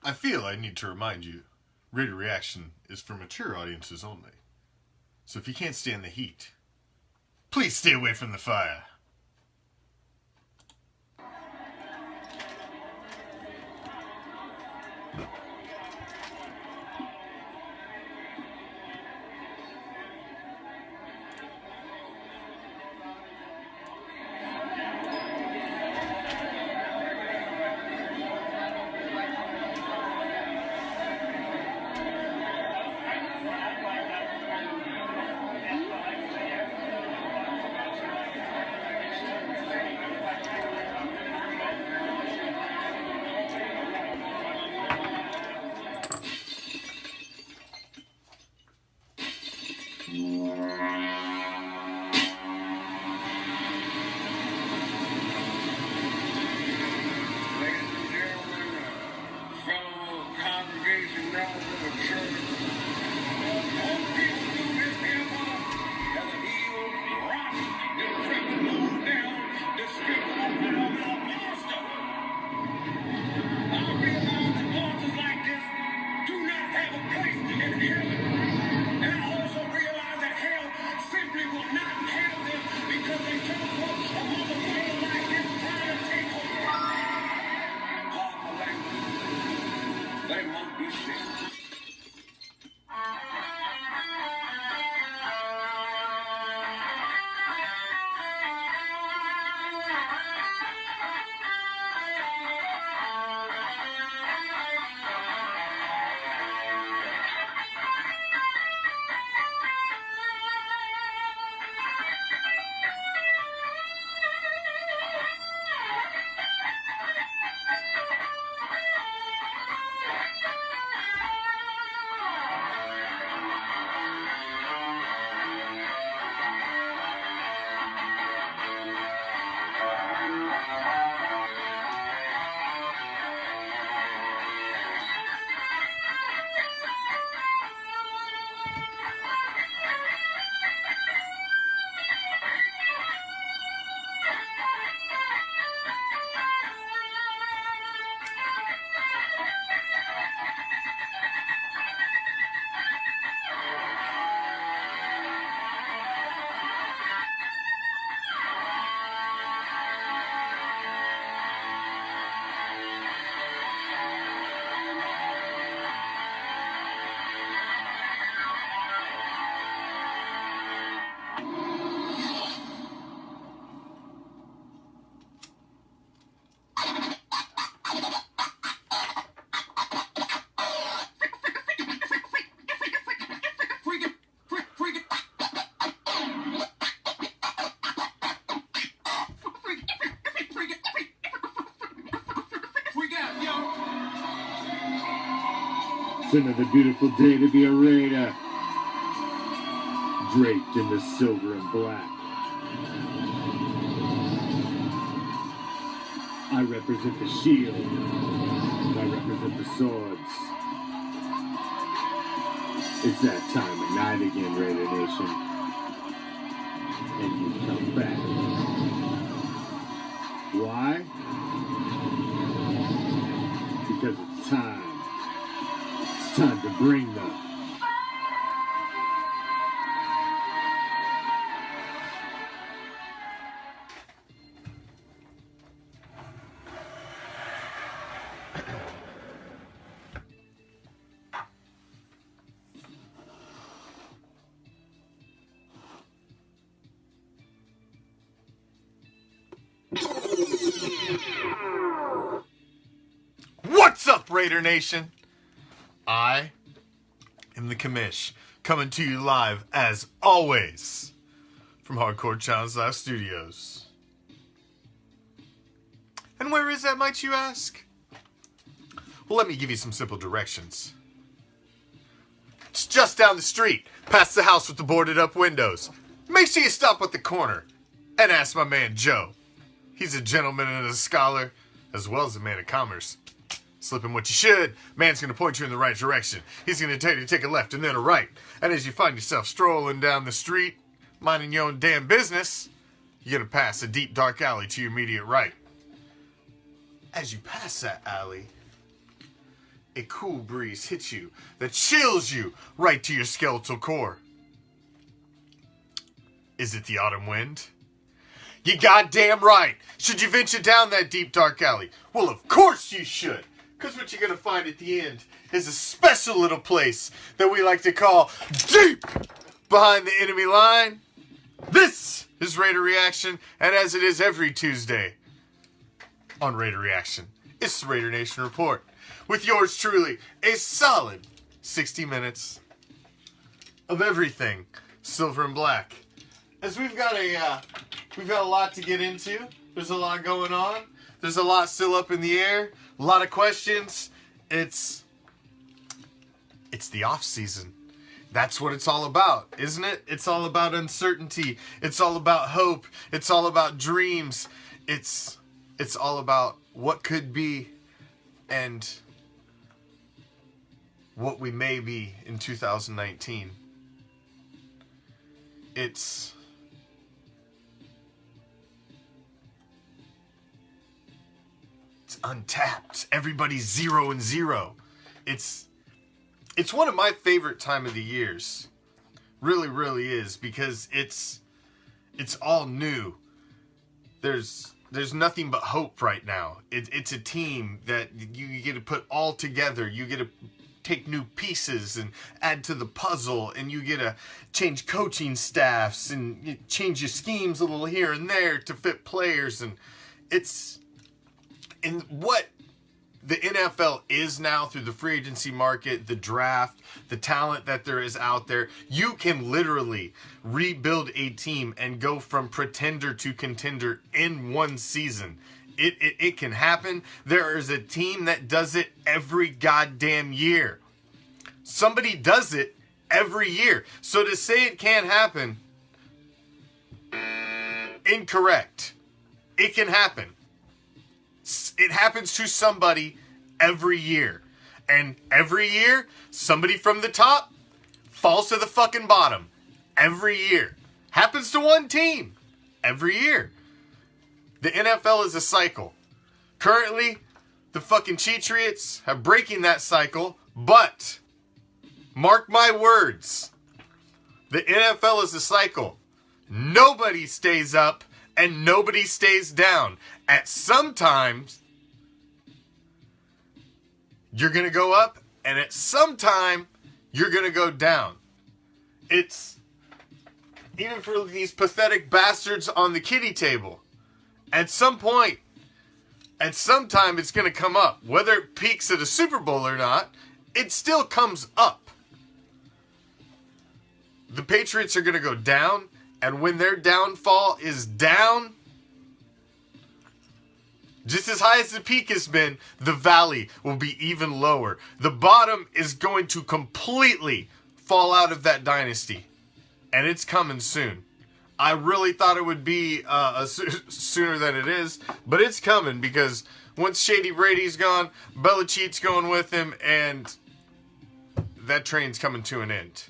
I feel I need to remind you, Raider Reaction is for mature audiences only. So if you can't stand the heat, please stay away from the fire. It's another beautiful day to be a Raider, draped in the silver and black. I represent the shield, and I represent the swords. It's that time of night again, Raider Nation, and you come back. Why? Because it's time. It's time to bring the What's up, Raider Nation? I am the Commish, coming to you live, as always, from Hardcore Challenge Live Studios. And where is that, might you ask? Well, let me give you some simple directions. It's just down the street, past the house with the boarded up windows. Make sure you stop at the corner and ask my man Joe. He's a gentleman and a scholar, as well as a man of commerce. Slipping what you should, man's going to point you in the right direction. He's going to tell you to take a left and then a right. And as you find yourself strolling down the street, minding your own damn business, you're going to pass a deep, dark alley to your immediate right. As you pass that alley, a cool breeze hits you that chills you right to your skeletal core. Is it the autumn wind? You goddamn right. Should you venture down that deep dark alley? Well, of course you should. Because what you're going to find at the end is a special little place that we like to call deep behind the enemy line. This is Raider Reaction, and as it is every Tuesday on Raider Reaction, it's the Raider Nation Report. With yours truly, a solid 60 minutes of everything silver and black. As we've got a lot to get into. There's a lot going on. There's a lot still up in the air. A lot of questions. It's the off season. That's what it's all about, isn't it? It's all about uncertainty. It's all about hope. It's all about dreams. It's all about what could be and what we may be in 2019. It's untapped. Everybody's 0-0. It's one of my favorite time of the years. Really, really is, because it's all new. There's nothing but hope right now. It's a team that you get to put all together. You get to take new pieces and add to the puzzle, and you get to change coaching staffs and you change your schemes a little here and there to fit players. And it's in what the NFL is now through the free agency market, the draft, the talent that there is out there. You can literally rebuild a team and go from pretender to contender in one season. It can happen. There is a team that does it every goddamn year. Somebody does it every year. So to say it can't happen, incorrect. It can happen. It happens to somebody every year. And every year, somebody from the top falls to the fucking bottom. Every year. Happens to one team. Every year. The NFL is a cycle. Currently, the fucking Cheatriots have breaking that cycle, but mark my words. The NFL is a cycle. Nobody stays up and nobody stays down. At some times, you're going to go up, and at some time, you're going to go down. It's, even for these pathetic bastards on the kiddie table, at some point, at some time, it's going to come up. Whether it peaks at a Super Bowl or not, it still comes up. The Patriots are going to go down, and when their downfall is down, just as high as the peak has been, the valley will be even lower. The bottom is going to completely fall out of that dynasty. And it's coming soon. I really thought it would be sooner than it is. But it's coming, because once Shady Brady's gone, Belichick's going with him, and that train's coming to an end.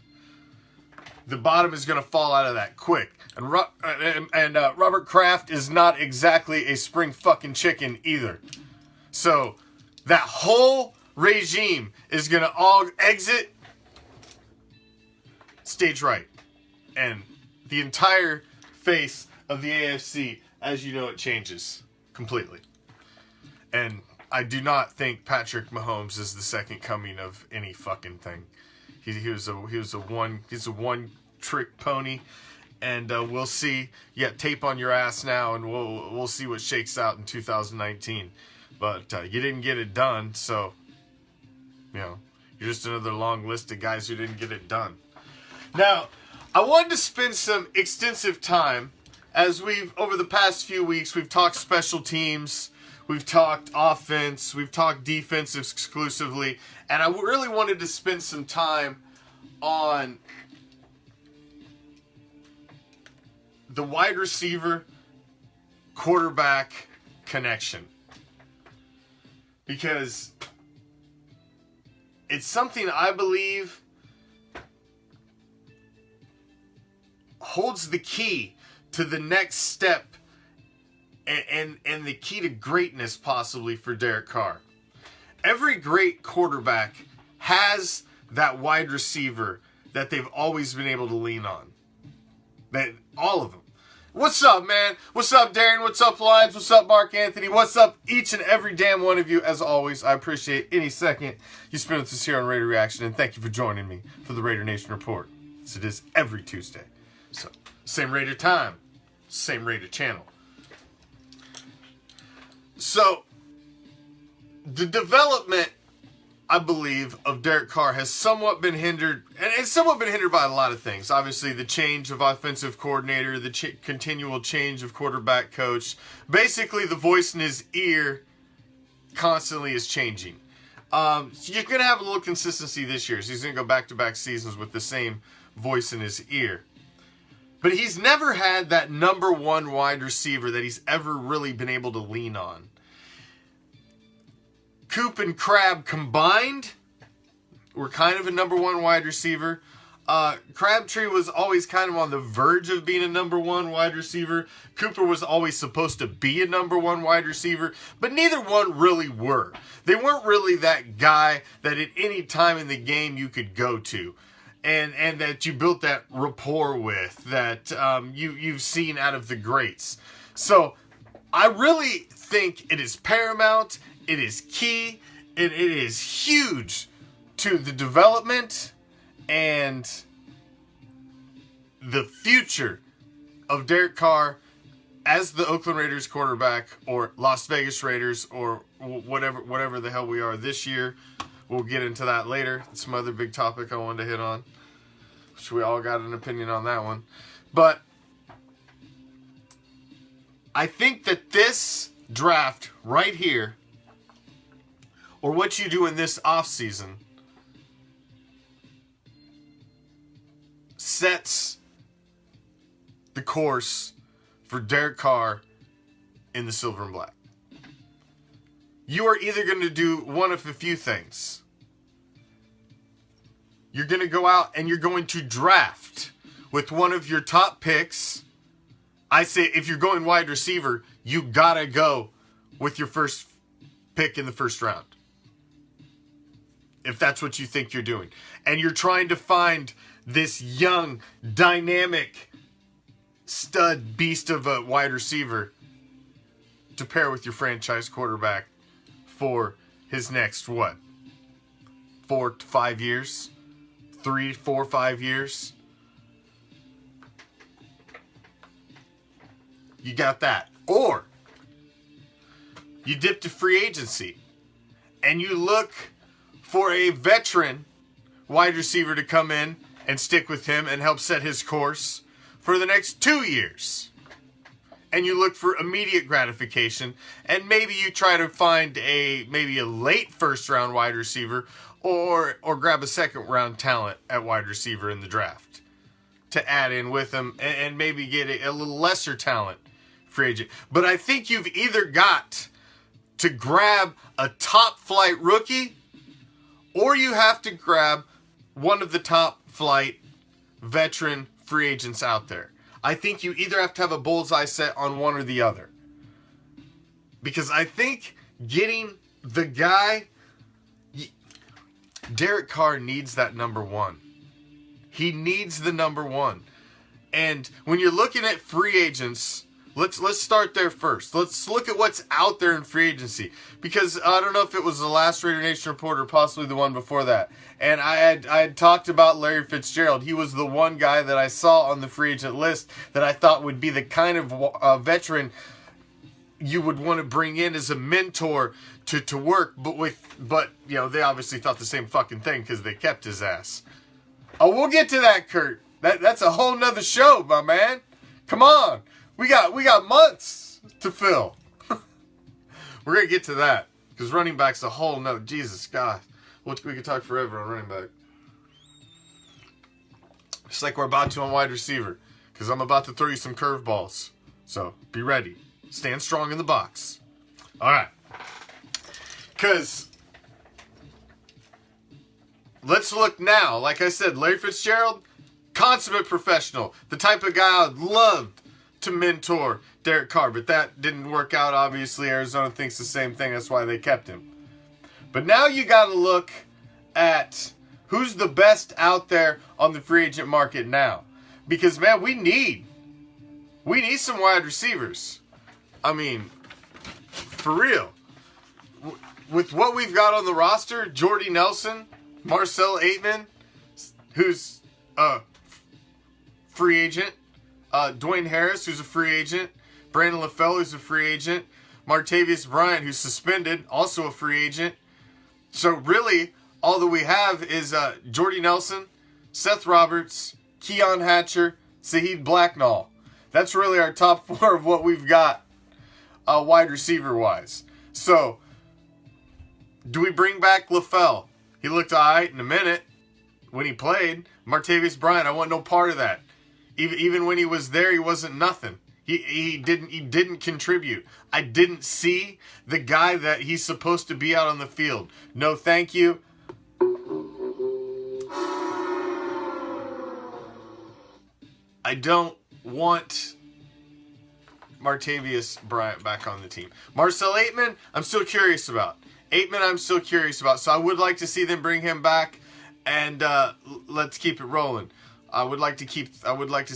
The bottom is going to fall out of that quick. And Robert Kraft is not exactly a spring fucking chicken either. So that whole regime is going to all exit stage right. And the entire face of the AFC, as you know, it changes completely. And I do not think Patrick Mahomes is the second coming of any fucking thing. He's a one trick pony. And we'll see. Yeah, tape on your ass now, and we'll see what shakes out in 2019. But you didn't get it done, so you're just another long list of guys who didn't get it done. Now, I wanted to spend some extensive time, as over the past few weeks, we've talked special teams, we've talked offense, we've talked defense exclusively, and I really wanted to spend some time on the wide receiver quarterback connection, because it's something I believe holds the key to the next step and the key to greatness possibly for Derek Carr. every great quarterback has that wide receiver that they've always been able to lean on. That all of them. What's up, man? What's up, Darren? What's up, Lions? What's up, Mark Anthony? What's up, each and every damn one of you? As always, I appreciate any second you spend with us here on Raider Reaction, and thank you for joining me for the Raider Nation Report. As it is every Tuesday. So, same Raider time, same Raider channel. So, the development, I believe, of Derek Carr has somewhat been hindered, and it's somewhat been hindered by a lot of things. Obviously, the change of offensive coordinator, the continual change of quarterback coach. Basically, the voice in his ear constantly is changing. You're going to have a little consistency this year. So he's going to go back-to-back seasons with the same voice in his ear. But he's never had that number one wide receiver that he's ever really been able to lean on. Coop and Crab combined were kind of a number one wide receiver. Crabtree was always kind of on the verge of being a number one wide receiver. Cooper was always supposed to be a number one wide receiver, but neither one really were. They weren't really that guy that at any time in the game you could go to. And that you built that rapport with, that you've seen out of the greats. So I really think it is paramount, it is key, it is huge to the development and the future of Derek Carr as the Oakland Raiders quarterback, or Las Vegas Raiders, or whatever the hell we are this year. We'll get into that later. It's some other big topic I wanted to hit on. Which we all got an opinion on that one. But I think that this draft right here, or what you do in this offseason, sets the course for Derek Carr in the silver and black. You are either going to do one of a few things. You're going to go out and you're going to draft with one of your top picks. I say if you're going wide receiver, you got to go with your first pick in the first round. If that's what you think you're doing. And you're trying to find this young, dynamic, stud beast of a wide receiver to pair with your franchise quarterback for his next, 4 to 5 years? 3, 4, 5 years. You got that. Or you dip to free agency and you look for a veteran wide receiver to come in and stick with him and help set his course for the next 2 years. And you look for immediate gratification, and maybe you try to find maybe a late first round wide receiver, or grab a second round talent at wide receiver in the draft to add in with them, and maybe get a little lesser talent free agent. But I think you've either got to grab a top flight rookie, or you have to grab one of the top flight veteran free agents out there. I think you either have to have a bullseye set on one or the other. Because I think getting the guy, Derek Carr needs that number one. He needs the number one. And when you're looking at free agents, let's start there first. Let's look at what's out there in free agency. Because I don't know if it was the last Raider Nation Report or possibly the one before that. And I had talked about Larry Fitzgerald. He was the one guy that I saw on the free agent list that I thought would be the kind of veteran you would want to bring in as a mentor to work, but you know, they obviously thought the same fucking thing because they kept his ass. Oh, we'll get to that, Kurt. That's a whole nother show, my man. Come on. We got months to fill. We're gonna get to that. Because running back's a whole nother, Jesus God. We could talk forever on running back. Just like we're about to on wide receiver. Because I'm about to throw you some curveballs. So, be ready. Stand strong in the box. Alright. Because let's look now. Like I said, Larry Fitzgerald, consummate professional. The type of guy I'd love to mentor Derek Carr. But that didn't work out, obviously. Arizona thinks the same thing. That's why they kept him. But now you got to look at who's the best out there on the free agent market now. Because, man, we need some wide receivers. I mean, for real. With what we've got on the roster, Jordy Nelson, Marcel Aitman, who's a free agent, Dwayne Harris, who's a free agent, Brandon LaFell, who's a free agent, Martavius Bryant, who's suspended, also a free agent. So really, all that we have is Jordy Nelson, Seth Roberts, Keon Hatcher, Saheed Blacknall. That's really our top 4 of what we've got wide receiver-wise. So, do we bring back LaFell? He looked all right in a minute when he played. Martavius Bryant, I want no part of that. Even when he was there, he wasn't nothing. He didn't contribute. I didn't see the guy that he's supposed to be out on the field. No, thank you. I don't want Martavius Bryant back on the team. Marcel Aitman, I'm still curious about. So I would like to see them bring him back, and let's keep it rolling. I would like to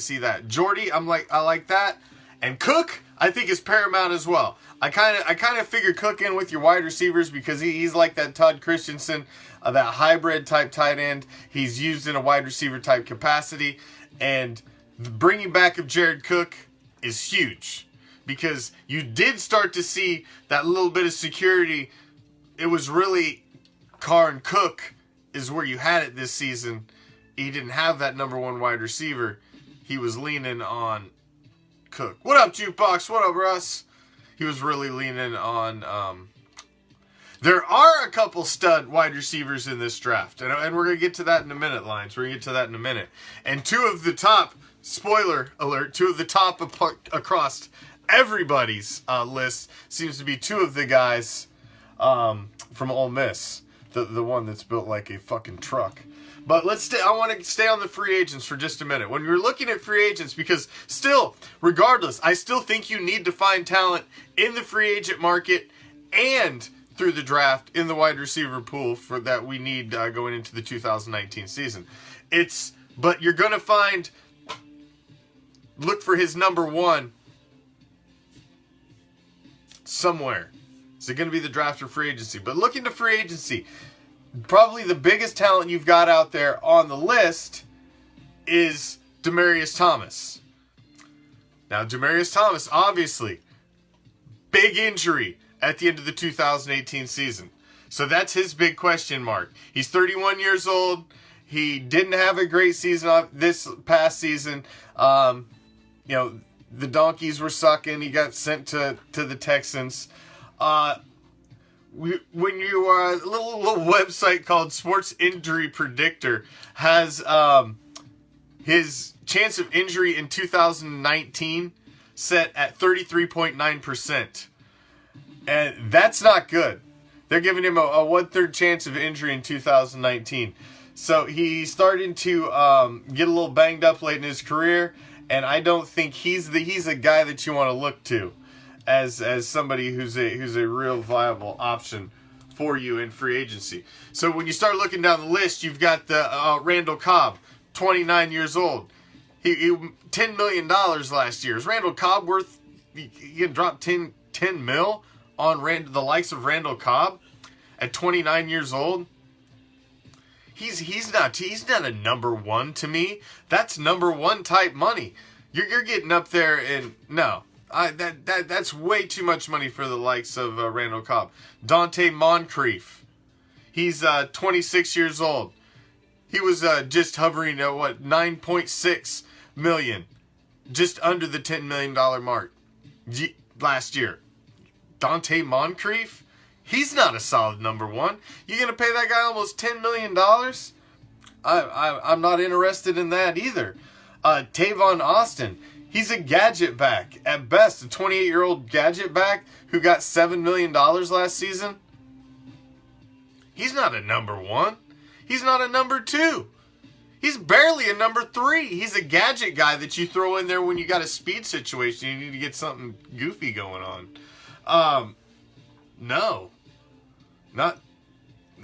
see that. Jordy, I like that. And Cook, I think, is paramount as well. I kind of figure Cook in with your wide receivers because he's like that Todd Christensen, that hybrid type tight end. He's used in a wide receiver type capacity, and the bringing back of Jared Cook is huge because you did start to see that little bit of security. It was really Carr and Cook is where you had it this season. He didn't have that number 1 wide receiver. He was leaning on Cook. What up, Jukebox? What up, Russ? He was really leaning on... There are a couple stud wide receivers in this draft. And we're going to get to that in a minute, Lions. We're going to get to that in a minute. And 2 of the top, spoiler alert, 2 of the top across everybody's list seems to be 2 of the guys from Ole Miss. The one that's built like a fucking truck. But I want to stay on the free agents for just a minute. When you're looking at free agents, because still, regardless, I still think you need to find talent in the free agent market and through the draft in the wide receiver pool for that we need going into the 2019 season. But you're going to look for his number 1 somewhere. Is it going to be the draft or free agency? But look into free agency. Probably the biggest talent you've got out there on the list is Demaryius Thomas. Now, Demaryius Thomas, obviously, big injury at the end of the 2018 season. So that's his big question mark. He's 31 years old. He didn't have a great season this past season. The Donkeys were sucking. He got sent to the Texans. When you are a little website called Sports Injury Predictor has his chance of injury in 2019 set at 33.9%. And that's not good. They're giving him a 1/3 chance of injury in 2019. So he's starting to get a little banged up late in his career, and I don't think he's a guy that you want to look to as somebody who's a real viable option for you in free agency. So when you start looking down the list, you've got the Randall Cobb, 29 years old. He $10 million last year. Is Randall Cobb worth? You can drop 10 mil on the likes of Randall Cobb at 29 years old. He's not a number 1 to me. That's number 1 type money. You're getting up there and no. That's way too much money for the likes of Randall Cobb. Dante Moncrief. He's 26 years old. He was just hovering at 9.6 million, just under the $10 million mark last year. Dante Moncrief, he's not a solid number 1. You're gonna pay that guy almost $10 million? I'm not interested in that either. Tavon Austin. He's a gadget back, at best, a 28-year-old gadget back who got $7 million last season. He's not a number 1. He's not a number 2. He's barely a number 3. He's a gadget guy that you throw in there when you got a speed situation. You need to get something goofy going on. No.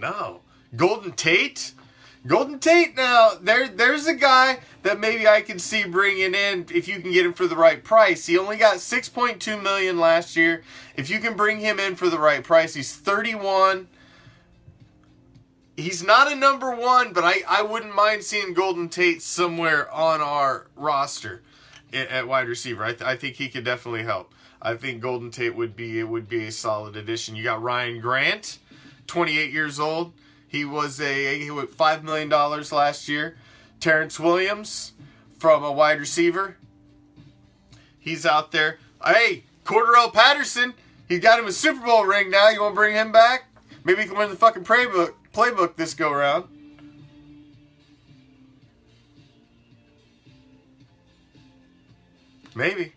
No. Golden Tate? Golden Tate, now, there's a guy that maybe I can see bringing in if you can get him for the right price. He only got $6.2 million last year. If you can bring him in for the right price, he's 31. He's not a number one, but I wouldn't mind seeing Golden Tate somewhere on our roster at wide receiver. I think he could definitely help. I think Golden Tate would be a solid addition. You got Ryan Grant, 28 years old. He was $5 million last year. Terrence Williams from a wide receiver. He's out there. Hey, Cordarrelle Patterson. He got him a Super Bowl ring now. You want to bring him back? Maybe he can win the fucking playbook this go around. Maybe.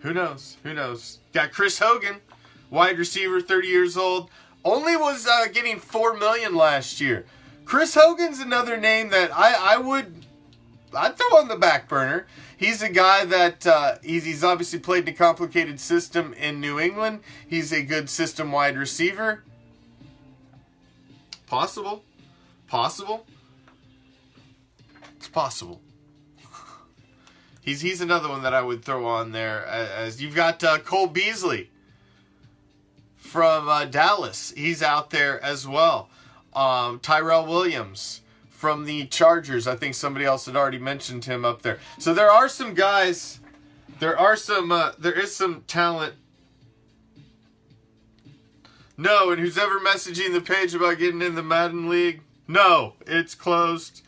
Who knows? Who knows? Got Chris Hogan, wide receiver, 30 years old. Only was getting $4 million last year. Chris Hogan's another name that I'd throw on the back burner. He's a guy that he's obviously played in a complicated system in New England. He's a good system wide receiver. Possible. Possible. It's possible. He's another one that I would throw on there. As you've got Cole Beasley from Dallas. He's out there as well. Tyrell Williams from the Chargers. I think somebody else had already mentioned him up there. So there are some guys. There is some talent. No, and who's ever messaging the page about getting in the Madden League? No, it's closed.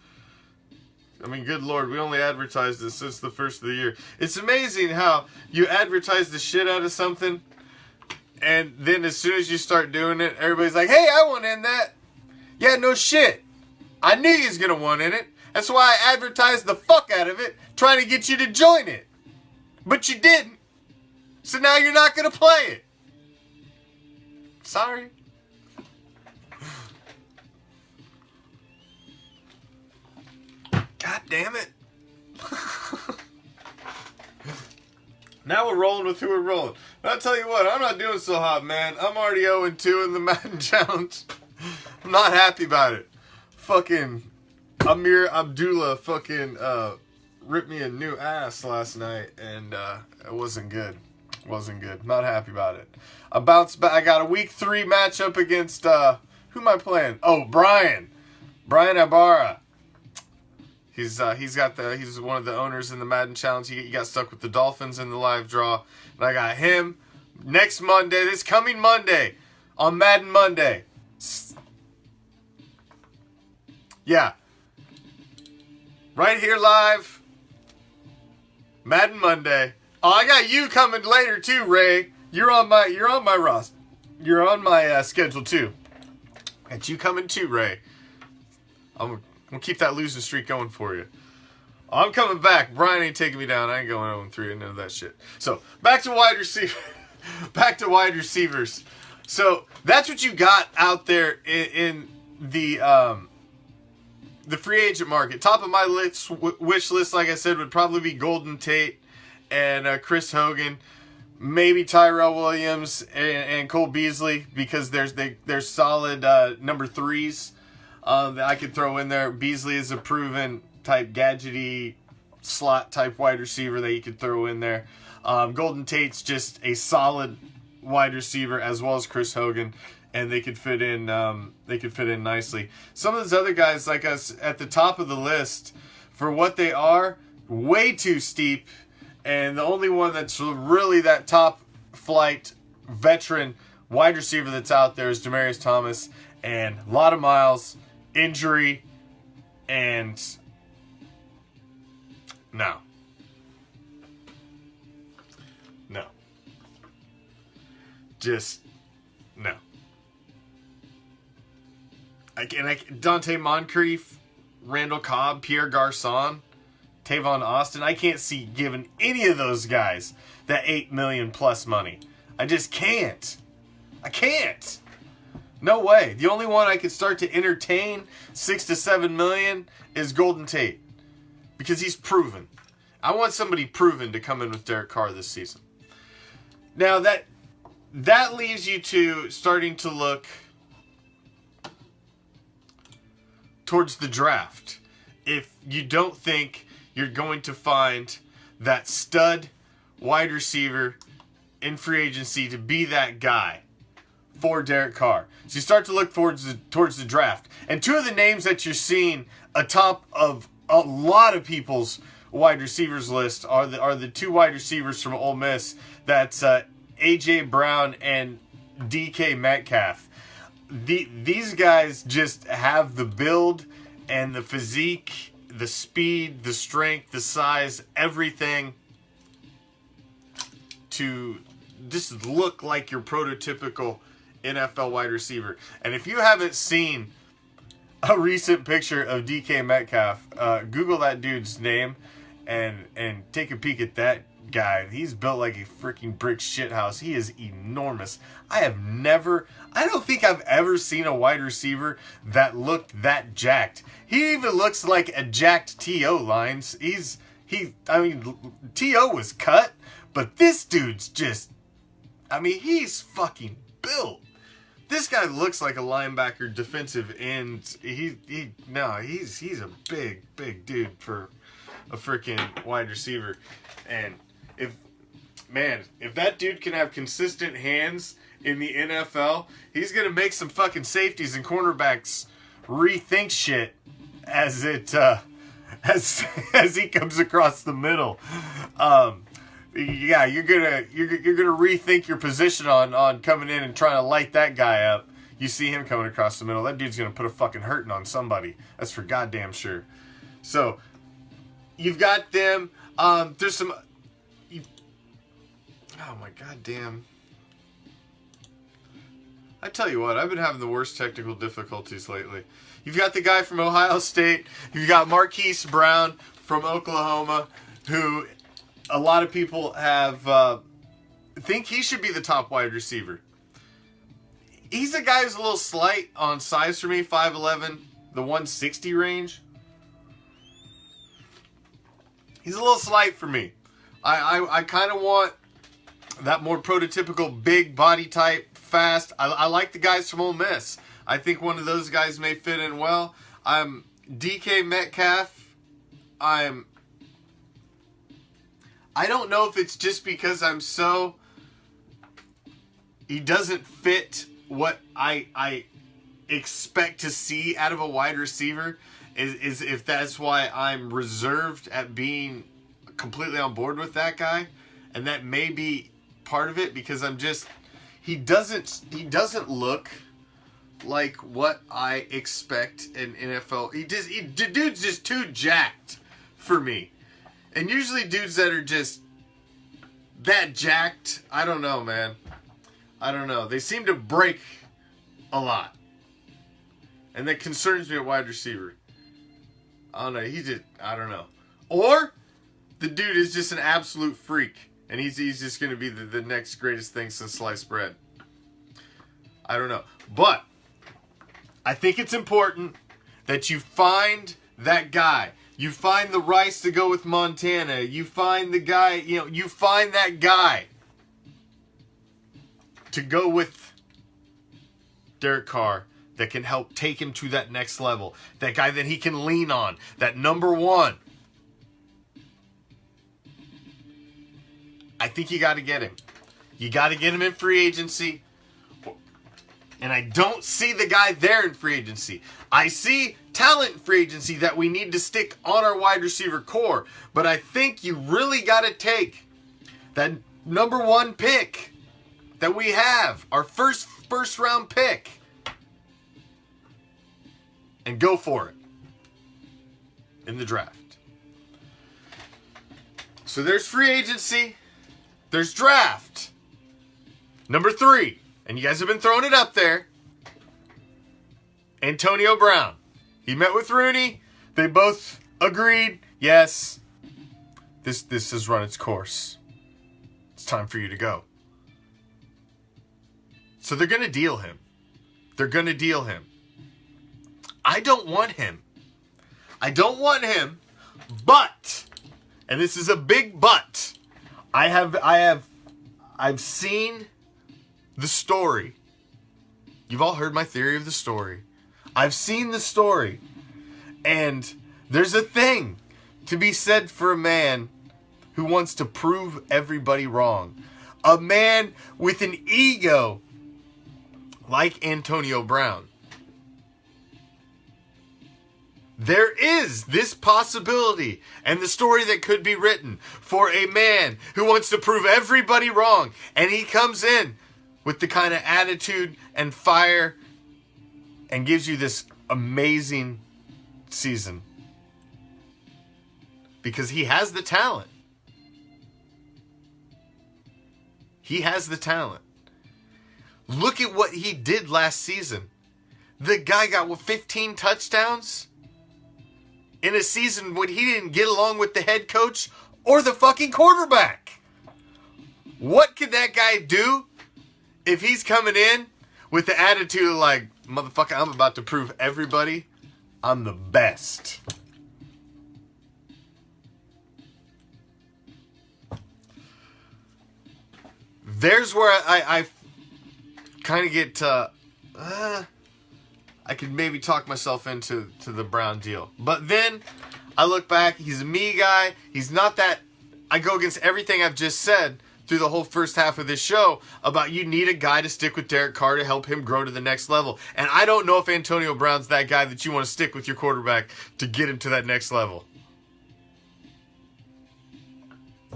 I mean, good Lord, we only advertised this since the first of the year. It's amazing how you advertise the shit out of something, and then as soon as you start doing it, everybody's like, hey, I want in that. Yeah, no shit. I knew you was going to want in it. That's why I advertised the fuck out of it, trying to get you to join it. But you didn't. So now you're not going to play it. Sorry. God damn it. Now we're rolling with who we're rolling. But I'll tell you what, I'm not doing so hot, man. I'm already 0-2 in the Madden Challenge. I'm not happy about it. Fucking Amir Abdullah fucking ripped me a new ass last night, and it wasn't good. Wasn't good. Not happy about it. I bounced back. I got a week 3 matchup against who am I playing? Oh, Brian Ibarra. He's one of the owners in the Madden Challenge. He got stuck with the Dolphins in the live draw, and I got him next Monday. This coming Monday on Madden Monday. Yeah, right here live. Madden Monday. Oh, I got you coming later too, Ray. You're on my roster. You're on my schedule too. Got you coming too, Ray. I'm gonna keep that losing streak going for you. I'm coming back. Brian ain't taking me down. I ain't going 0-3 and none of that shit. So back to wide receiver. Back to wide receivers. So that's what you got out there in the free agent market. Top of my wish list, like I said, would probably be Golden Tate and Chris Hogan, maybe Tyrell Williams and Cole Beasley, because there's solid number 3s that I could throw in there. Beasley is a proven type gadgety slot type wide receiver that you could throw in there. Golden Tate's just a solid wide receiver, as well as Chris Hogan, and they could fit in. They could fit in nicely. Some of those other guys, like us, at the top of the list, for what they are, way too steep. And the only one that's really that top flight veteran wide receiver that's out there is Demaryius Thomas, and a lot of miles, injury, and no. Just no. Dante Moncrief, Randall Cobb, Pierre Garçon, Tavon Austin. I can't see giving any of those guys that $8 million plus money. I just can't. I can't. No way. The only one I could start to entertain $6 to $7 million is Golden Tate, because he's proven. I want somebody proven to come in with Derek Carr this season. Now that leaves you to starting to look towards the draft. If you don't think you're going to find that stud wide receiver in free agency to be that guy for Derek Carr. So you start to look towards the draft. And two of the names that you're seeing atop of a lot of people's wide receivers list are the two wide receivers from Ole Miss. That's A.J. Brown and DK Metcalf. These guys just have the build and the physique, the speed, the strength, the size, everything to just look like your prototypical NFL wide receiver. And if you haven't seen a recent picture of DK Metcalf, Google that dude's name and take a peek at that guy. He's built like a freaking brick shithouse. He is enormous. I don't think I've ever seen a wide receiver that looked that jacked. He even looks like a jacked T.O. Lines. T.O. was cut, but this dude's just, he's fucking built. This guy looks like a linebacker defensive end. He's a big dude for a freaking wide receiver. And if that dude can have consistent hands in the NFL, he's going to make some fucking safeties and cornerbacks rethink shit as he comes across the middle. Yeah, you're gonna rethink your position on coming in and trying to light that guy up. You see him coming across the middle, that dude's gonna put a fucking hurting on somebody. That's for goddamn sure. So you've got them. There's some. Oh my goddamn. I tell you what, I've been having the worst technical difficulties lately. You've got the guy from Ohio State. You've got Marquise Brown from Oklahoma, who a lot of people have think he should be the top wide receiver. He's a guy who's a little slight on size for me, 5'11", the 160 range. He's a little slight for me. I kind of want that more prototypical big body type, fast. I like the guys from Ole Miss. I think one of those guys may fit in well. DK Metcalf. I don't know if it's just because he doesn't fit what I expect to see out of a wide receiver. Is if that's why I'm reserved at being completely on board with that guy, and that may be part of it because he doesn't look like what I expect in NFL. The dude's just too jacked for me. And usually dudes that are just that jacked, I don't know, man. I don't know. They seem to break a lot. And that concerns me at wide receiver. I don't know. I don't know. Or the dude is just an absolute freak. And he's just going to be the next greatest thing since sliced bread. I don't know. But I think it's important that you find that guy. You find the Rice to go with Montana. You find the guy, you find that guy to go with Derek Carr that can help take him to that next level. That guy that he can lean on. That number one. I think you got to get him. You got to get him in free agency. And I don't see the guy there in free agency. I see talent in free agency that we need to stick on our wide receiver core. But I think you really got to take that number one pick that we have, our first round pick, and go for it in the draft. So there's free agency. There's draft. Number 3. And you guys have been throwing it up there. Antonio Brown. He met with Rooney. They both agreed. Yes. This has run its course. It's time for you to go. So they're going to deal him. They're going to deal him. I don't want him. I don't want him. But, and this is a big but, I've seen the story. You've all heard my theory of the story. I've seen the story. And there's a thing to be said for a man who wants to prove everybody wrong. A man with an ego like Antonio Brown. There is this possibility and the story that could be written for a man who wants to prove everybody wrong. And he comes in with the kind of attitude and fire and gives you this amazing season. Because he has the talent. He has the talent. Look at what he did last season. The guy got 15 touchdowns in a season when he didn't get along with the head coach or the fucking quarterback. What could that guy do if he's coming in with the attitude of like, motherfucker, I'm about to prove everybody I'm the best. There's where I kind of get, I could maybe talk myself into the Brown deal. But then I look back, he's a me guy. He's not that, I go against everything I've just said through the whole first half of this show about you need a guy to stick with Derek Carr to help him grow to the next level. And I don't know if Antonio Brown's that guy that you want to stick with your quarterback to get him to that next level.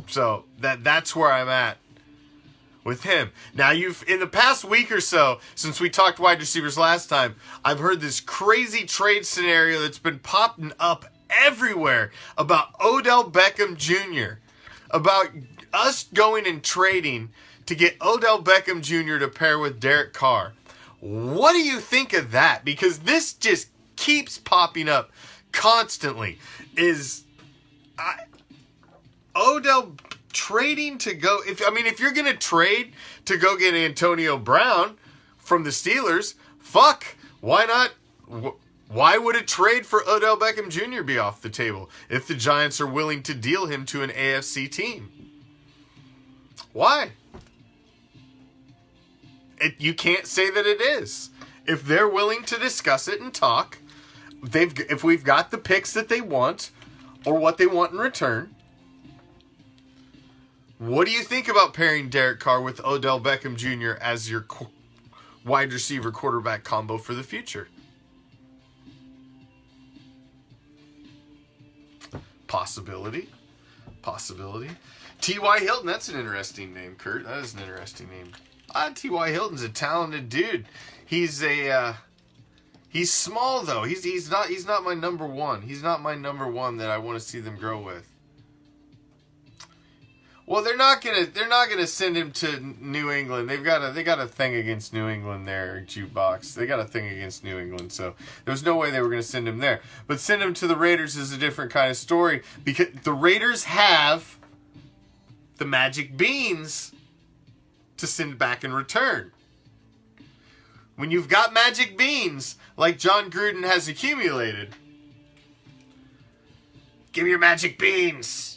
So that's where I'm at with him. Now, in the past week or so, since we talked wide receivers last time, I've heard this crazy trade scenario that's been popping up everywhere about Odell Beckham Jr., about us going and trading to get Odell Beckham Jr. to pair with Derek Carr. What do you think of that? Because this just keeps popping up constantly. Odell trading to go, if you're going to trade to go get Antonio Brown from the Steelers, fuck, why not? Why would a trade for Odell Beckham Jr. be off the table if the Giants are willing to deal him to an AFC team? Why? You can't say that it is. If they're willing to discuss it and talk, if we've got the picks that they want or what they want in return, what do you think about pairing Derek Carr with Odell Beckham Jr. as your wide receiver quarterback combo for the future? Possibility. T.Y. Hilton, that's an interesting name, Kurt. That is an interesting name. T.Y. Hilton's a talented dude. He's small though. He's not my number one. He's not my number one that I want to see them grow with. Well, they're not gonna send him to New England. They got a thing against New England there, Jukebox. They got a thing against New England, so there was no way they were gonna send him there. But send him to the Raiders is a different kind of story because the Raiders have the magic beans to send back in return. When you've got magic beans like John Gruden has accumulated, give me your magic beans.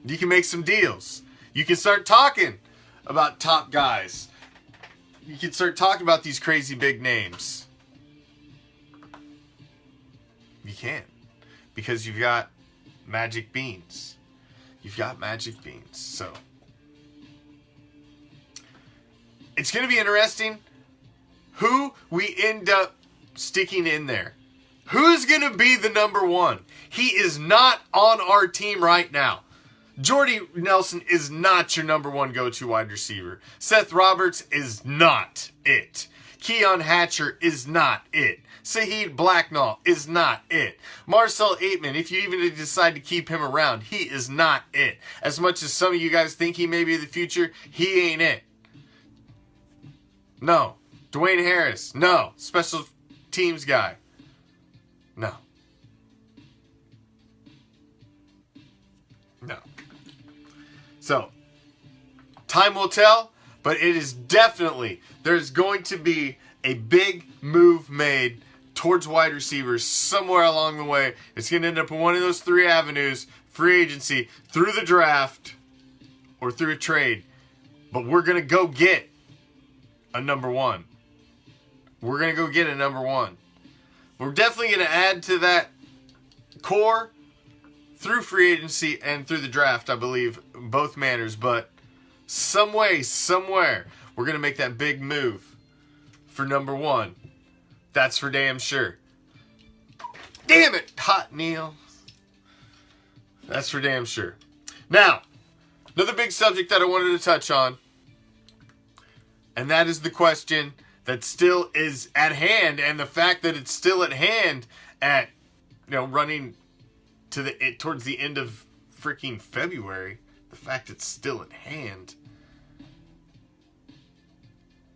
You can make some deals. You can start talking about top guys. You can start talking about these crazy big names. You can. Because you've got magic beans. You've got magic beans. So it's going to be interesting who we end up sticking in there. Who's going to be the number one? He is not on our team right now. Jordy Nelson is not your number one go-to wide receiver. Seth Roberts is not it. Keon Hatcher is not it. Saheed Blacknall is not it. Marcel Aitman, if you even decide to keep him around, he is not it. As much as some of you guys think he may be the future, he ain't it. No. Dwayne Harris, no. Special teams guy, no. No. So, time will tell, but it is definitely, there's going to be a big move made towards wide receivers somewhere along the way. It's going to end up in one of those three avenues: free agency, through the draft, or through a trade, but we're going to go get a number one. We're going to go get a number one. We're definitely going to add to that core through free agency and through the draft, I believe, both manners. But some way, somewhere, we're going to make that big move for number one. That's for damn sure. Damn it, Hot Neil. That's for damn sure. Now, another big subject that I wanted to touch on, and that is the question that still is at hand, and the fact that it's still at hand at, running to towards the end of freaking February. The fact it's still at hand.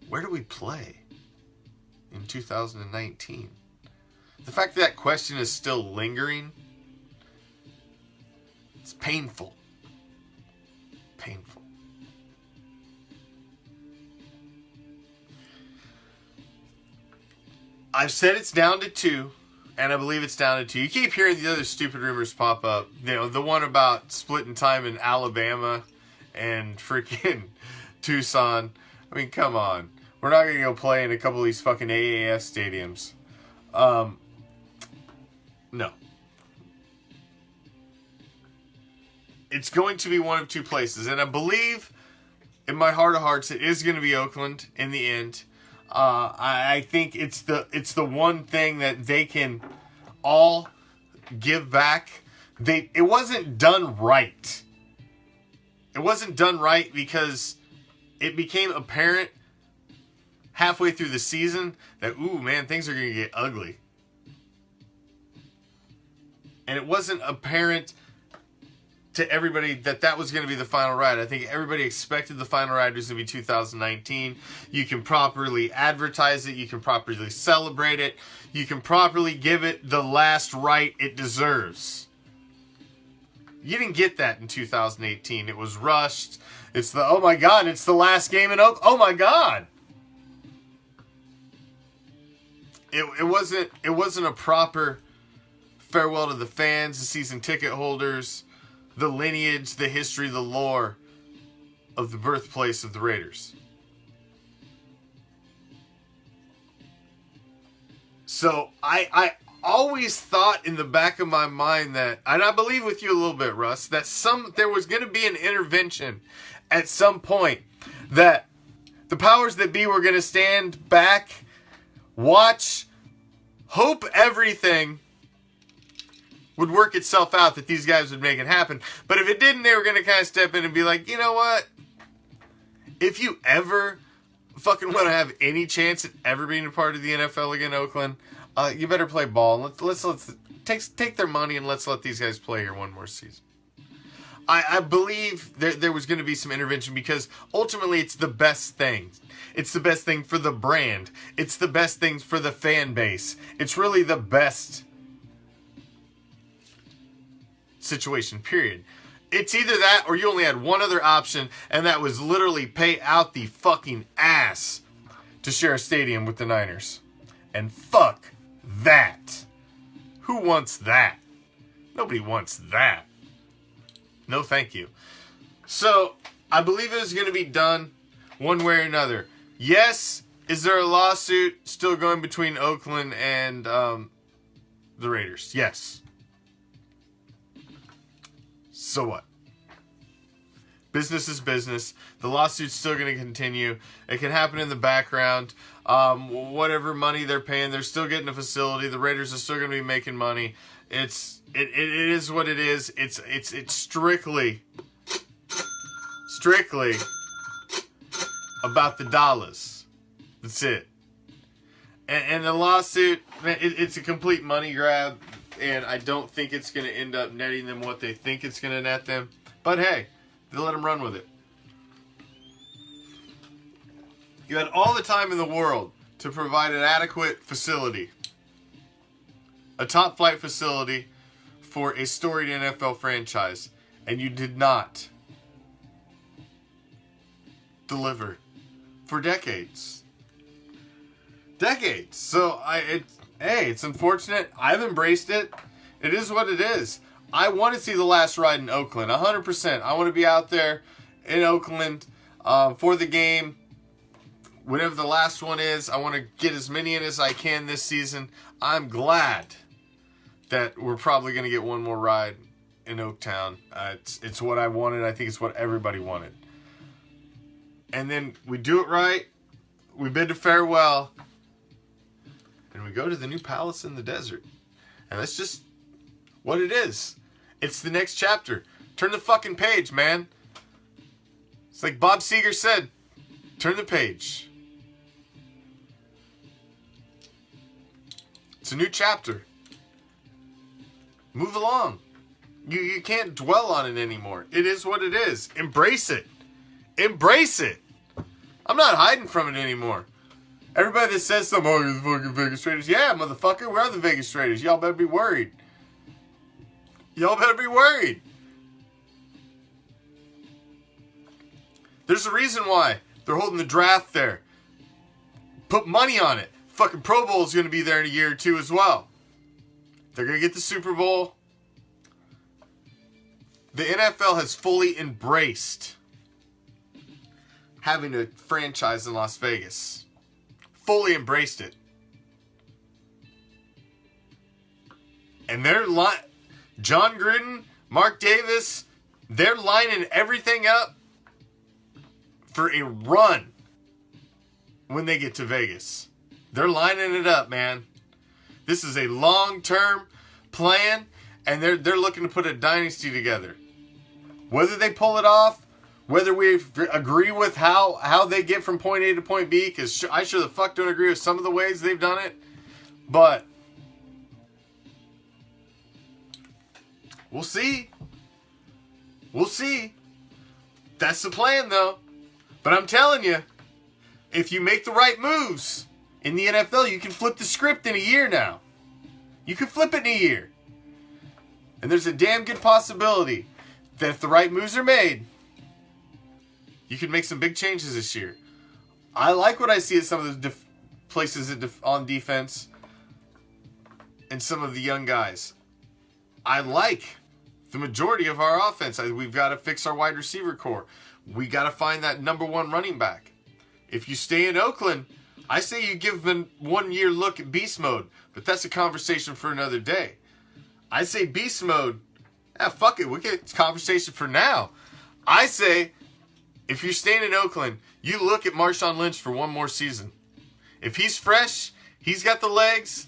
Where do we play in 2019? The fact that question is still lingering, it's painful. Painful. I've said it's down to 2, and I believe it's down to 2. You keep hearing the other stupid rumors pop up. The one about splitting time in Alabama and freaking Tucson. I mean, come on. We're not going to go play in a couple of these fucking AAF stadiums. No. It's going to be one of 2 places, and I believe in my heart of hearts it is going to be Oakland in the end. I think it's the one thing that they can all give back. It wasn't done right. It wasn't done right because it became apparent halfway through the season that, ooh, man, things are going to get ugly. And it wasn't apparent to everybody that was going to be the final ride. I think everybody expected the final ride was going to be 2019. You can properly advertise it. You can properly celebrate it. You can properly give it the last right it deserves. You didn't get that in 2018. It was rushed. It's oh my God, it's the last game in Oak. Oh my God. It wasn't a proper farewell to the fans, the season ticket holders, the lineage, the history, the lore of the birthplace of the Raiders. So I always thought in the back of my mind that, and I believe with you a little bit, Russ, that there was going to be an intervention at some point, that the powers that be were going to stand back, watch, hope everything would work itself out, that these guys would make it happen. But if it didn't, they were going to kind of step in and be like, you know what? If you ever fucking want to have any chance at ever being a part of the NFL again, Oakland, you better play ball. Let's take their money and let's let these guys play here one more season. I believe there was going to be some intervention because ultimately it's the best thing. It's the best thing for the brand. It's the best thing for the fan base. It's really the best situation, period. It's either that or you only had one other option, and that was literally pay out the fucking ass to share a stadium with the Niners. And fuck that. Who wants that? Nobody wants that. No, thank you. So, I believe it was going to be done one way or another. Yes, is there a lawsuit still going between Oakland and the Raiders? Yes. So what? Business is business. The lawsuit's still going to continue. It can happen in the background. Whatever money they're paying, they're still getting a facility. The Raiders are still going to be making money. It is what it is. It's strictly about the dollars. That's it. And the lawsuit, it's a complete money grab. And I don't think it's going to end up netting them what they think it's going to net them. But hey, they let them run with it. You had all the time in the world to provide an adequate facility. A top flight facility for a storied NFL franchise. And you did not deliver for decades. Decades. So it's unfortunate. I've embraced it. It is what it is. I want to see the last ride in Oakland, 100%. I want to be out there in Oakland for the game. Whatever the last one is, I want to get as many in as I can this season. I'm glad that we're probably going to get one more ride in Oaktown. It's what I wanted. I think it's what everybody wanted. And then we do it right. We bid a farewell. And we go to the new palace in the desert. And that's just what it is. It's the next chapter. Turn the fucking page, man. It's like Bob Seger said. Turn the page. It's a new chapter. Move along. You can't dwell on it anymore. It is what it is. Embrace it. Embrace it. I'm not hiding from it anymore. Everybody that says something, oh, you're the fucking Vegas Raiders. Yeah, motherfucker, we are the Vegas Raiders. Y'all better be worried. Y'all better be worried. There's a reason why they're holding the draft there. Put money on it. Fucking Pro Bowl is going to be there in a year or two as well. They're going to get the Super Bowl. The NFL has fully embraced having a franchise in Las Vegas. Fully embraced it. And they're John Gruden, Mark Davis, they're lining everything up for a run when they get to Vegas. They're lining it up, man. This is a long-term plan, and they're looking to put a dynasty together. Whether they pull it off, whether we agree with how they get from point A to point B, because I sure the fuck don't agree with some of the ways they've done it, but we'll see. We'll see. That's the plan, though. But I'm telling you, if you make the right moves in the NFL, you can flip the script in a year now. You can flip it in a year. And there's a damn good possibility that if the right moves are made, you can make some big changes this year. I like what I see at some of the places on defense and some of the young guys. I like the majority of our offense. We've got to fix our wide receiver core. We got to find that number one running back. If you stay in Oakland, I say you give them 1 year look at beast mode, but that's a conversation for another day. I say beast mode. Fuck it. We get conversation for now. I say, if you're staying in Oakland, you look at Marshawn Lynch for one more season. If he's fresh, he's got the legs,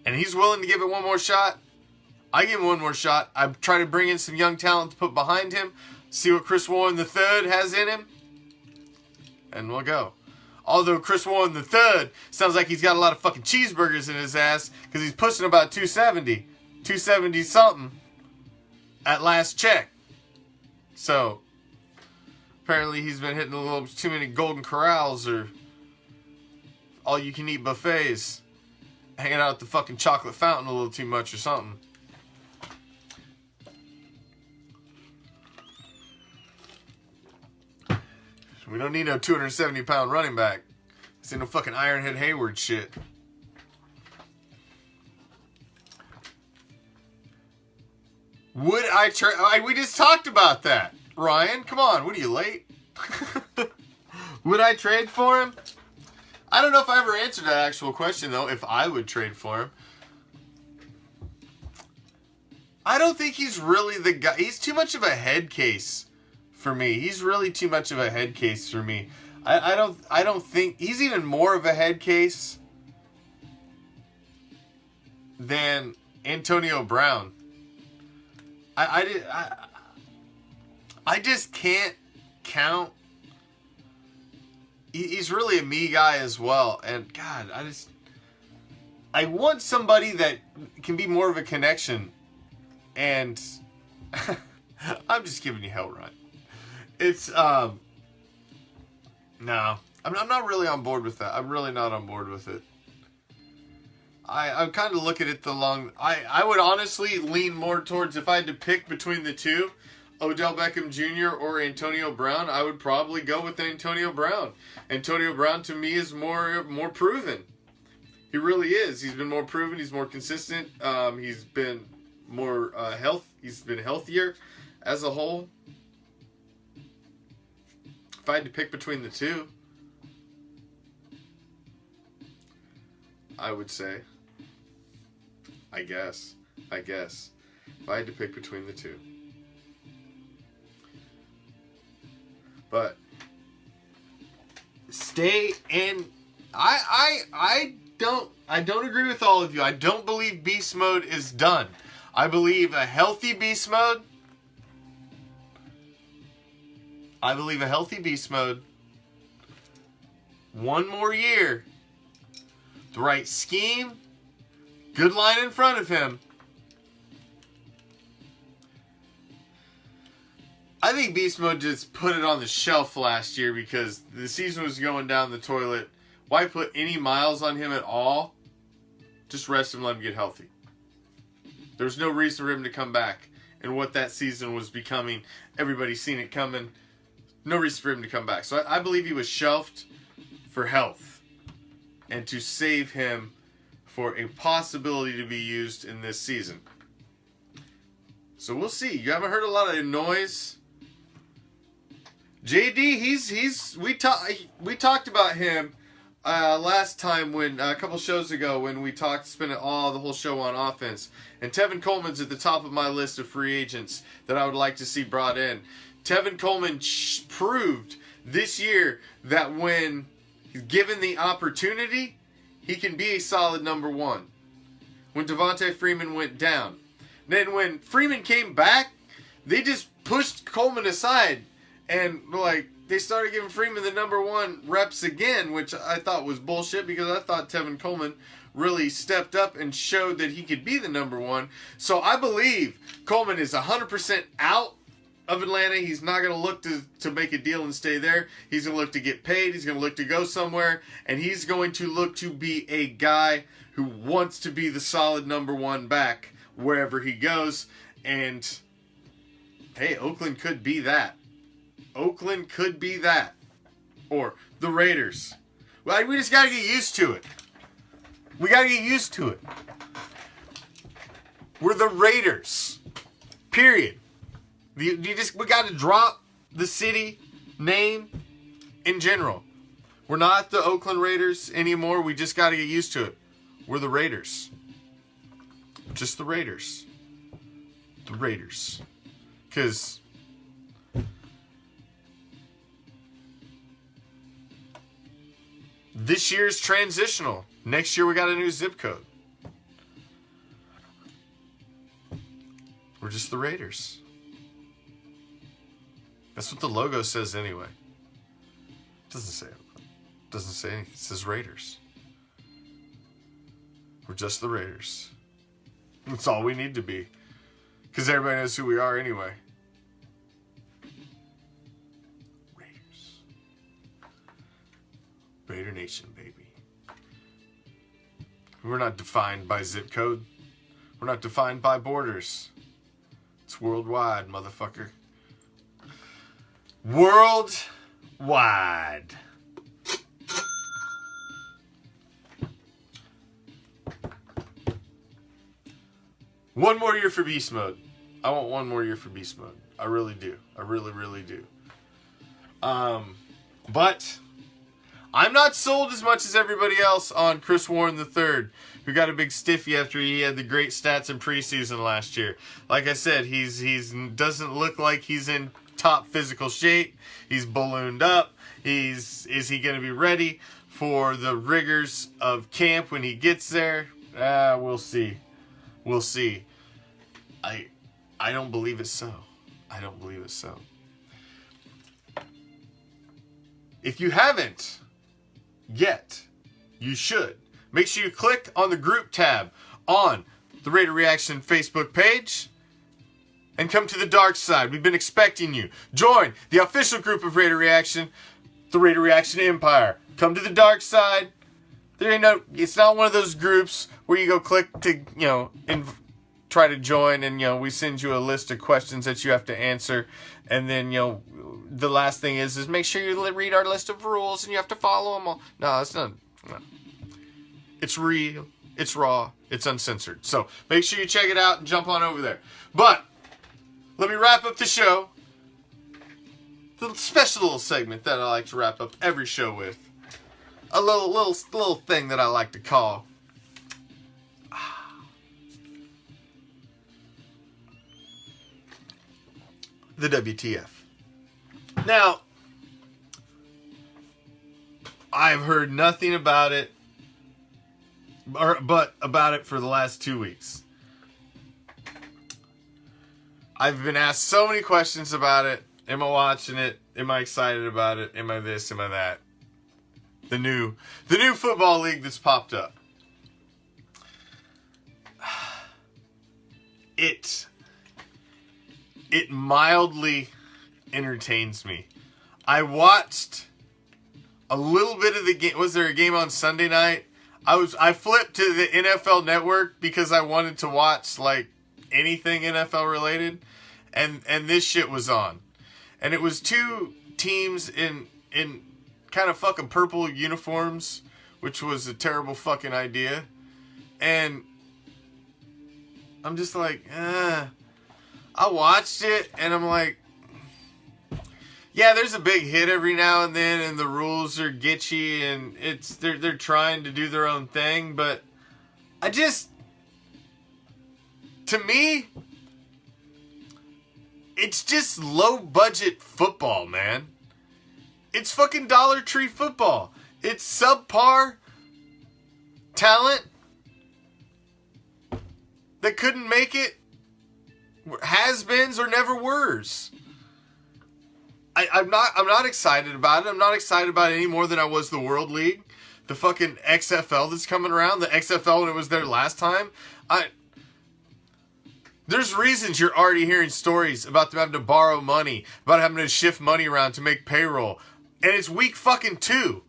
and he's willing to give it one more shot, I give him one more shot. I try to bring in some young talent to put behind him, see what Chris Warren III has in him, and we'll go. Although Chris Warren III sounds like he's got a lot of fucking cheeseburgers in his ass because he's pushing about 270 something at last check. So apparently he's been hitting a little too many Golden Corrals or all-you-can-eat buffets, hanging out at the fucking chocolate fountain a little too much or something. We don't need no 270-pound running back. This ain't no fucking Ironhead Hayward shit. Would I trade? We just talked about that. Ryan, come on. What are you, late? Would I trade for him? I don't know if I ever answered that actual question, though, if I would trade for him. I don't think he's really the guy. He's too much of a head case for me. He's really too much of a head case for me. I don't think he's even more of a head case than Antonio Brown. I just can't count. He's really a me guy as well. And God, I want somebody that can be more of a connection. And I'm just giving you hell, Ryan. It's, no. I'm not really on board with that. I'm really not on board with it. I kind of look at it I would honestly lean more towards, if I had to pick between the two, Odell Beckham Jr. or Antonio Brown, I would probably go with Antonio Brown. Antonio Brown, to me, is more proven. He really is. He's been more proven. He's more consistent. He's been more he's been healthier as a whole. If I had to pick between the two, I would say, I guess, if I had to pick between the two. But stay in. I don't agree with all of you. I don't believe beast mode is done. I believe a healthy beast mode. One more year. The right scheme. Good line in front of him. I think beast mode just put it on the shelf last year because the season was going down the toilet. Why put any miles on him at all? Just rest him, let him get healthy. There's no reason for him to come back. And what that season was becoming, everybody's seen it coming. No reason for him to come back. So I believe he was shelved for health. And to save him for a possibility to be used in this season. So we'll see. You haven't heard a lot of noise. JD, we talked about him last time when a couple shows ago when we spent the whole show on offense. And Tevin Coleman's at the top of my list of free agents that I would like to see brought in. Tevin Coleman proved this year that when he's given the opportunity, he can be a solid number one. When Devontae Freeman went down. Then when Freeman came back, they just pushed Coleman aside. And they started giving Freeman the number one reps again, which I thought was bullshit because I thought Tevin Coleman really stepped up and showed that he could be the number one. So I believe Coleman is 100% out of Atlanta. He's not going to look to make a deal and stay there. He's going to look to get paid. He's going to look to go somewhere. And he's going to look to be a guy who wants to be the solid number one back wherever he goes. And, hey, Oakland could be that. Oakland could be that. Or the Raiders. Well, we just got to get used to it. We got to get used to it. We're the Raiders. Period. We got to drop the city name in general. We're not the Oakland Raiders anymore. We just got to get used to it. We're the Raiders. Just the Raiders. The Raiders. Because this year's transitional. Next year we got a new zip code. We're just the Raiders. That's what the logo says anyway. It doesn't say it. It doesn't say anything. It says Raiders. We're just the Raiders. That's all we need to be. Because everybody knows who we are anyway. Raiders. Raider Nation, baby. We're not defined by zip code. We're not defined by borders. It's worldwide, motherfucker. Worldwide. One more year for beast mode. I want one more year for beast mode. I really do. I really, really do. But I'm not sold as much as everybody else on Chris Warren III, who got a big stiffy after he had the great stats in preseason last year. Like I said, he's doesn't look like he's in top physical shape. He's ballooned up. Is he going to be ready for the rigors of camp when he gets there? We'll see. We'll see. I don't believe it's so. I don't believe it's so. If you haven't yet, you should. Make sure you click on the group tab on the Raider Reaction Facebook page and come to the dark side. We've been expecting you. Join the official group of Raider Reaction, the Raider Reaction Empire. Come to the dark side. It's not one of those groups where you go click to, and try to join and, we send you a list of questions that you have to answer. And then, the last thing is make sure you read our list of rules and you have to follow them all. No, it's not. No. It's real. It's raw. It's uncensored. So make sure you check it out and jump on over there. But let me wrap up the show. the special little segment that I like to wrap up every show with. A little thing that I like to call the WTF. Now, I've heard nothing about it, but about it for the last 2 weeks. I've been asked so many questions about it. Am I watching it? Am I excited about it? Am I this? Am I that? The new football league that's popped up. It mildly entertains me. I watched a little bit of the game. Was there a game on Sunday night? I flipped to the NFL Network because I wanted to watch like anything NFL related, and this shit was on. And it was two teams in kind of fucking purple uniforms, which was a terrible fucking idea. And I'm just like, I watched it, and I'm like, yeah, there's a big hit every now and then, and the rules are sketchy, and they're trying to do their own thing, but to me, it's just low budget football, man. It's fucking Dollar Tree football. It's subpar talent that couldn't make it, has-beens or never were's. I'm not excited about it. I'm not excited about it any more than I was the World League. The fucking XFL that's coming around. The XFL when it was there last time. There's reasons you're already hearing stories about them having to borrow money, about having to shift money around to make payroll. And it's week fucking 2.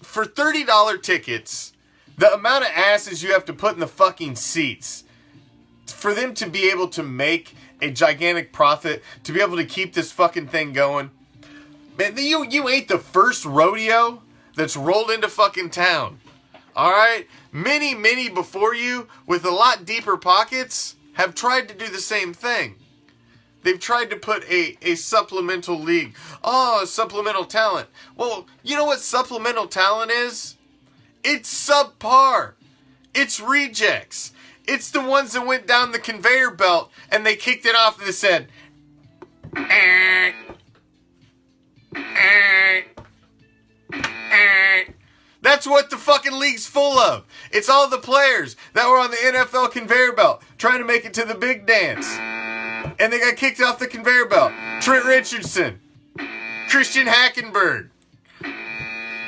For $30 tickets, the amount of asses you have to put in the fucking seats for them to be able to make a gigantic profit, to be able to keep this fucking thing going. Man, you ain't the first rodeo that's rolled into fucking town. Alright? Many before you, with a lot deeper pockets, have tried to do the same thing. They've tried to put a supplemental league. Oh, supplemental talent. Well, you know what supplemental talent is? It's subpar. It's rejects. It's the ones that went down the conveyor belt and they kicked it off and they said, That's what the fucking league's full of. It's all the players that were on the NFL conveyor belt trying to make it to the big dance. And they got kicked off the conveyor belt. Trent Richardson, Christian Hackenberg,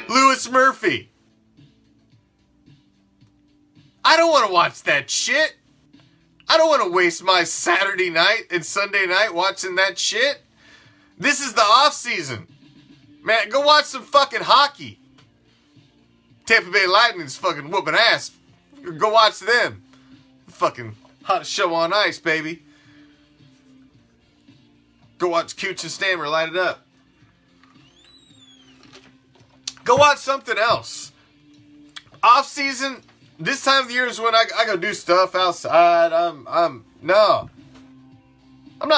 Lewis Murphy. I don't want to watch that shit. I don't want to waste my Saturday night and Sunday night watching that shit. This is the off season. Man, go watch some fucking hockey. Tampa Bay Lightning's fucking whooping ass. Go watch them. Fucking hottest show on ice, baby. Go watch Cooch and Stammer light it up. Go watch something else. Off season, this time of the year is when I go do stuff outside. I'm not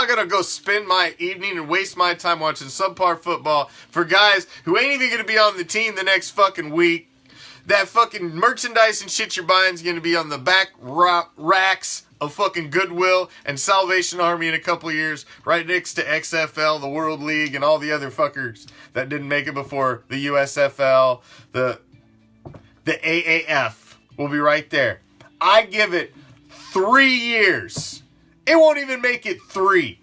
gonna go spend my evening and waste my time watching subpar football for guys who ain't even gonna be on the team the next fucking week. That fucking merchandise and shit you're buying is gonna be on the back racks of fucking Goodwill and Salvation Army in a couple of years, right next to XFL, the World League, and all the other fuckers that didn't make it before. The USFL, the AAF will be right there. I give it 3 years. It won't even make it 3.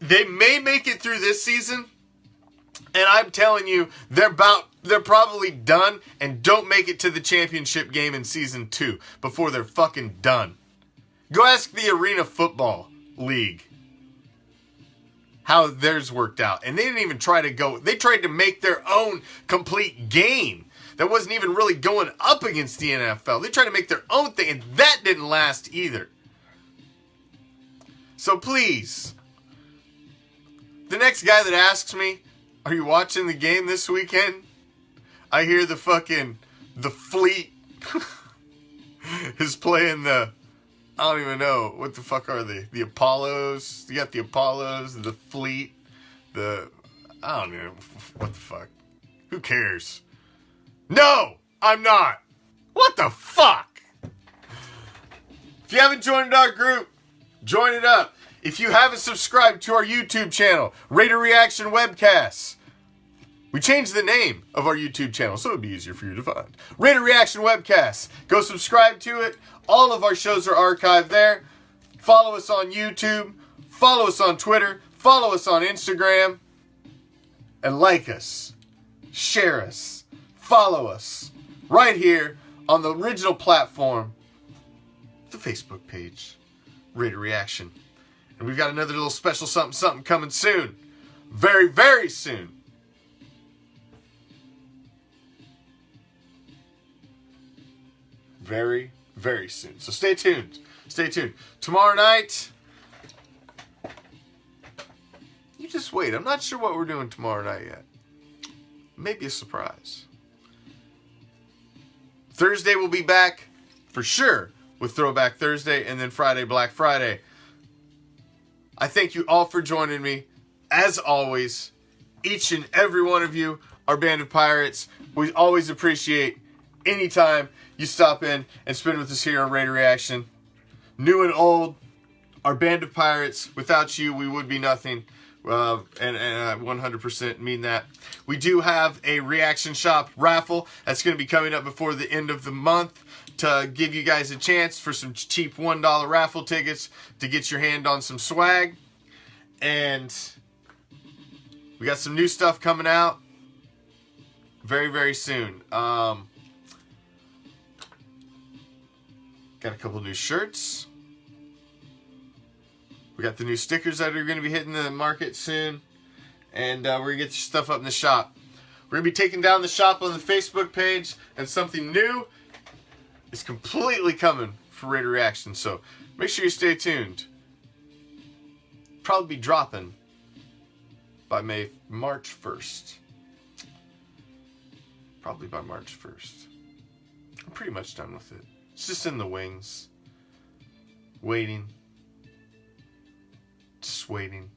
They may make it through this season, and I'm telling you, they're probably done and don't make it to the championship game in season 2 before they're fucking done. Go ask the Arena Football League how theirs worked out. And they didn't even try to go. They tried to make their own complete game that wasn't even really going up against the NFL. They tried to make their own thing, and that didn't last either. So please, the next guy that asks me, are you watching the game this weekend? I hear the Fleet is playing the I don't even know. What the fuck are they? The Apollos? You got the Apollos, the Fleet, I don't know. What the fuck? Who cares? No! I'm not! What the fuck? If you haven't joined our group, join it up. If you haven't subscribed to our YouTube channel, RAIDER ReACTION Webcasts. We changed the name of our YouTube channel so it would be easier for you to find. RAIDER ReACTION Webcasts. Go subscribe to it. All of our shows are archived there. Follow us on YouTube. Follow us on Twitter. Follow us on Instagram. And like us. Share us. Follow us. Right here on the original platform. The Facebook page. RAIDER ReACTION. And we've got another little special something coming soon. Very, very soon. Very, very soon. So stay tuned. Stay tuned. Tomorrow night, you just wait. I'm not sure what we're doing tomorrow night yet. Maybe a surprise. Thursday we'll be back for sure with Throwback Thursday, and then Friday, Black Friday. I thank you all for joining me. As always, each and every one of you, our band of pirates, we always appreciate anytime you stop in and spend with us here on RAIDER ReACTION. New and old, our band of pirates. Without you, we would be nothing. And I 100% mean that. We do have a Reaction Shop raffle that's going to be coming up before the end of the month to give you guys a chance for some cheap $1 raffle tickets to get your hand on some swag. And we got some new stuff coming out very, very soon. Got a couple new shirts. We got the new stickers that are going to be hitting the market soon. And we're going to get your stuff up in the shop. We're going to be taking down the shop on the Facebook page. And something new is completely coming for RAIDER ReACTION. So make sure you stay tuned. Probably be dropping by March 1st. Probably by March 1st. I'm pretty much done with it. It's just in the wings. Waiting. Just waiting.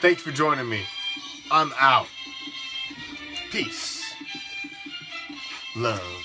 Thanks for joining me. I'm out. Peace. Love.